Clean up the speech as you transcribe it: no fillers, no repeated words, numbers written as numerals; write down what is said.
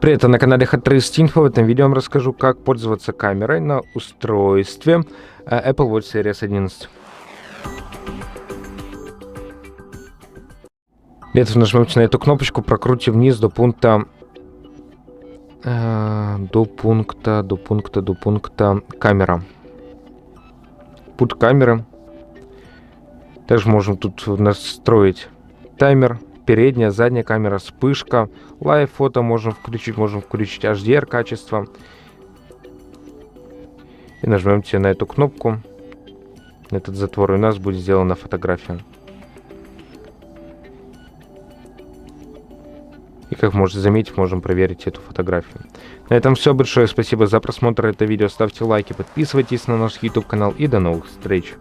Привет, на канале Открытие. В этом видео я вам расскажу, как пользоваться камерой на устройстве Apple Watch Series 11. Для этого нажмете на эту кнопочку, прокрутите вниз до пункта камера. Пункт камеры. Также можем тут настроить таймер, передняя, задняя камера, вспышка, лайв фото можем включить HDR качество. И нажмемте на эту кнопку, на этот затвор, и у нас будет сделана фотография. И как можете заметить, можем проверить эту фотографию. На этом все. Большое спасибо за просмотр этого видео. Ставьте лайки, подписывайтесь на наш YouTube канал и до новых встреч.